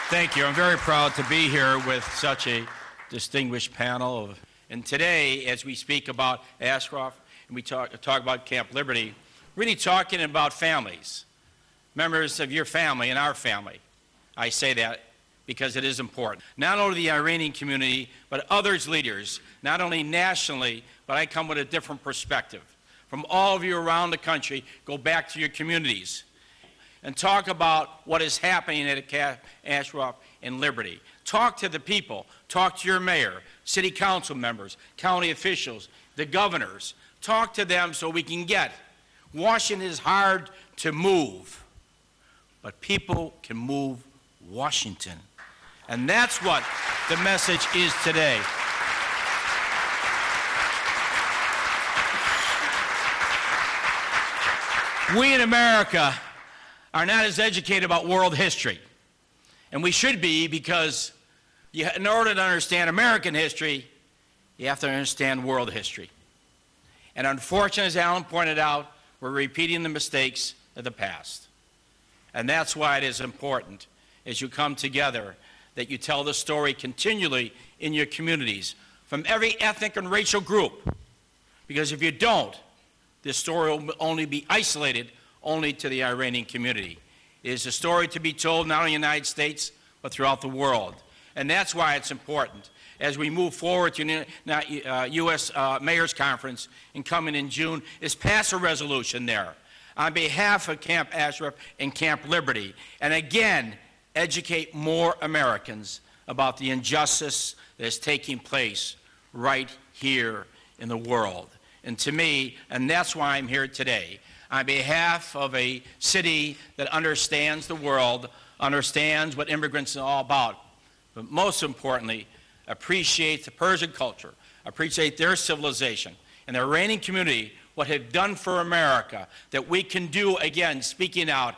Thank you. I'm very proud to be here with such a distinguished panel. And today, as we speak about Ashraf and we talk about Camp Liberty, really talking about families, members of your family and our family. I say that because it is important. Not only the Iranian community, but others leaders, not only nationally, but I come with a different perspective. From all of you around the country, go back to your communities and talk about what is happening at Camp Ashraf and Liberty. Talk to the people. Talk to your mayor, city council members, county officials, the governors. Talk to them so we can get. Washington is hard to move, but people can move Washington. And that's what the message is today. We in America are not as educated about world history. And we should be, because in order to understand American history, you have to understand world history. And unfortunately, as Alan pointed out, we're repeating the mistakes of the past. And that's why it is important, as you come together, that you tell the story continually in your communities, from every ethnic and racial group. Because if you don't, this story will only be isolated only to the Iranian community. It is a story to be told not only in the United States, but throughout the world. And that's why it's important. As we move forward to U.S. Mayor's Conference and coming in June, is pass a resolution there on behalf of Camp Ashraf and Camp Liberty. And again, educate more Americans about the injustice that is taking place right here in the world. And to me, and that's why I'm here today, on behalf of a city that understands the world, understands what immigrants are all about, but most importantly, appreciates the Persian culture, appreciate their civilization, and the Iranian community, what they've done for America, that we can do, again, speaking out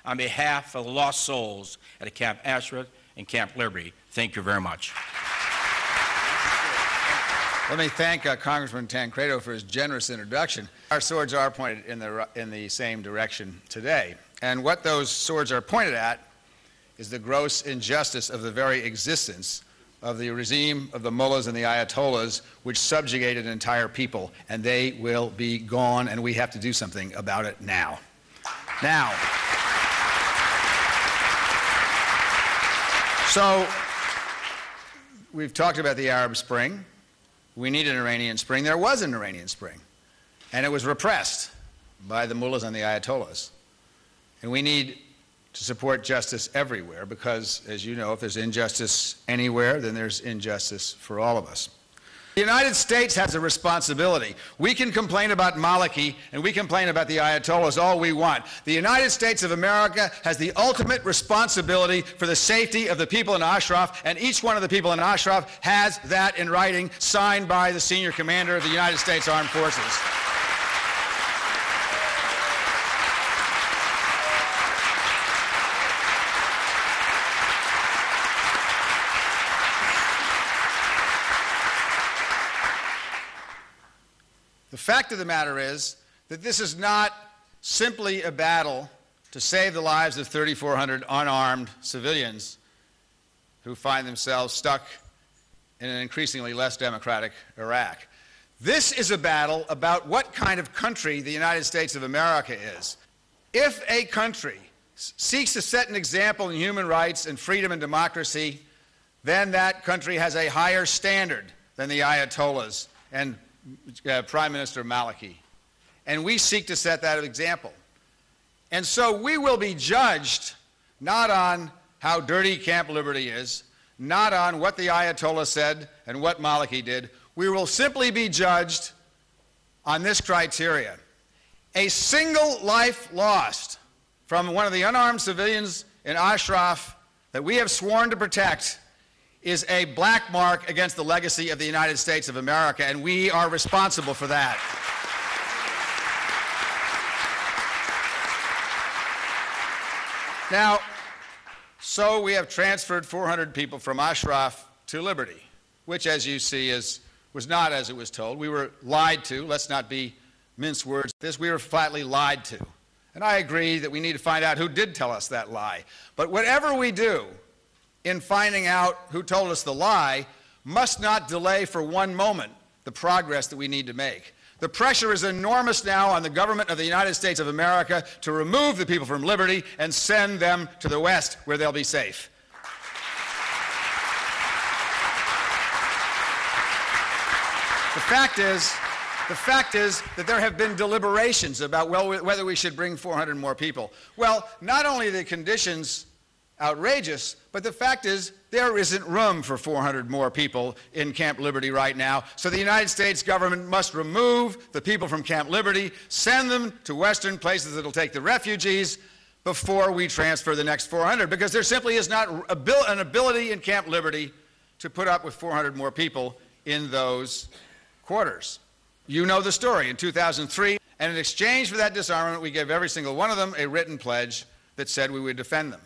on behalf of the lost souls at Camp Ashraf and Camp Liberty. Thank you very much. Let me thank Congressman Tancredo for his generous introduction. Our swords are pointed in the same direction today. And what those swords are pointed at is the gross injustice of the very existence of the regime of the mullahs and the ayatollahs, which subjugated an entire people. And they will be gone, and we have to do something about it now. Now, so we've talked about the Arab Spring. We need an Iranian Spring. There was an Iranian Spring, and it was repressed by the mullahs and the ayatollahs. And we need to support justice everywhere because, as you know, if there's injustice anywhere, then there's injustice for all of us. The United States has a responsibility. We can complain about Maliki and we complain about the Ayatollahs all we want. The United States of America has the ultimate responsibility for the safety of the people in Ashraf, and each one of the people in Ashraf has that in writing, signed by the senior commander of the United States Armed Forces. The fact of the matter is that this is not simply a battle to save the lives of 3,400 unarmed civilians who find themselves stuck in an increasingly less democratic Iraq. This is a battle about what kind of country the United States of America is. If a country seeks to set an example in human rights and freedom and democracy, then that country has a higher standard than the Ayatollahs and Prime Minister Maliki. And we seek to set that example. And so we will be judged not on how dirty Camp Liberty is, not on what the Ayatollah said and what Maliki did. We will simply be judged on this criteria. A single life lost from one of the unarmed civilians in Ashraf that we have sworn to protect is a black mark against the legacy of the United States of America, and we are responsible for that. Now, so we have transferred 400 people from Ashraf to Liberty, which, as you see, was not as it was told. We were lied to. Let's not be mince words. We were flatly lied to. And I agree that we need to find out who did tell us that lie. But whatever we do, in finding out who told us the lie must not delay for one moment the progress that we need to make. The pressure is enormous now on the government of the United States of America to remove the people from liberty and send them to the West where they'll be safe. The fact is that there have been deliberations about whether we should bring 400 more people. Well, not only are the conditions outrageous, but the fact is there isn't room for 400 more people in Camp Liberty right now. So the United States government must remove the people from Camp Liberty, send them to Western places that will take the refugees before we transfer the next 400, because there simply is not an ability in Camp Liberty to put up with 400 more people in those quarters. You know the story. In 2003, and in exchange for that disarmament, we gave every single one of them a written pledge that said we would defend them.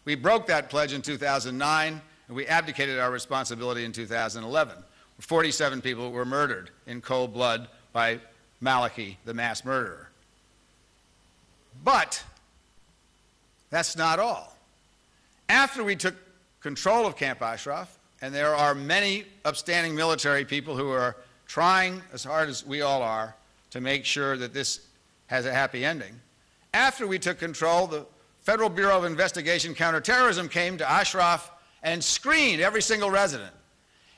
We broke that pledge in 2009, and we abdicated our responsibility in 2011. 47 people were murdered in cold blood by Maliki, the mass murderer. But that's not all. After we took control of Camp Ashraf, and there are many upstanding military people who are trying as hard as we all are to make sure that this has a happy ending. After we took control, the Federal Bureau of Investigation Counterterrorism came to Ashraf and screened every single resident.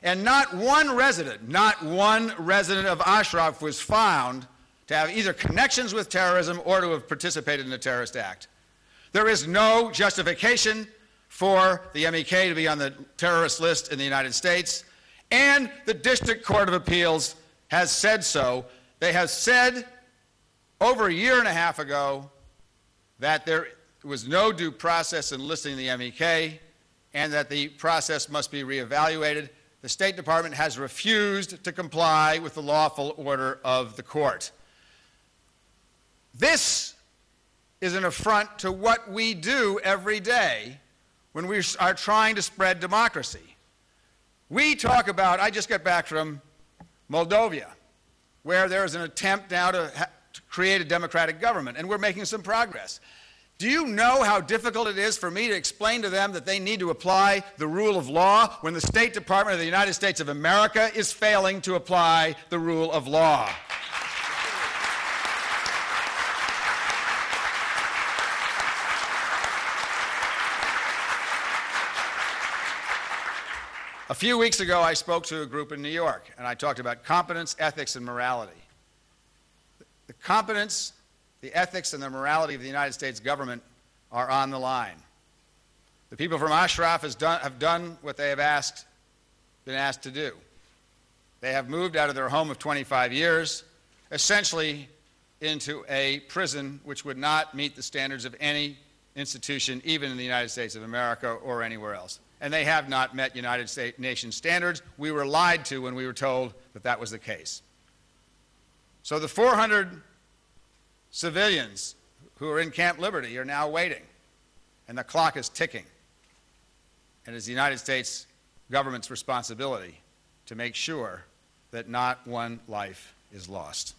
And not one resident of Ashraf was found to have either connections with terrorism or to have participated in a terrorist act. There is no justification for the MEK to be on the terrorist list in the United States, and the District Court of Appeals has said so. They have said over a year and a half ago that there was no due process in listing the MEK and that the process must be reevaluated. The State Department has refused to comply with the lawful order of the court. This is an affront to what we do every day when we are trying to spread democracy. We talk about, I just got back from Moldova, where there is an attempt now to create a democratic government, and we're making some progress. Do you know how difficult it is for me to explain to them that they need to apply the rule of law when the State Department of the United States of America is failing to apply the rule of law? A few weeks ago, I spoke to a group in New York, and I talked about competence, ethics, and morality. The competence, the ethics, and the morality of the United States government are on the line. The people from Ashraf have done what they have been asked to do. They have moved out of their home of 25 years, essentially into a prison which would not meet the standards of any institution, even in the United States of America or anywhere else. And they have not met United Nations standards. We were lied to when we were told that that was the case. So the 400 civilians who are in Camp Liberty are now waiting, and the clock is ticking. And it is the United States government's responsibility to make sure that not one life is lost.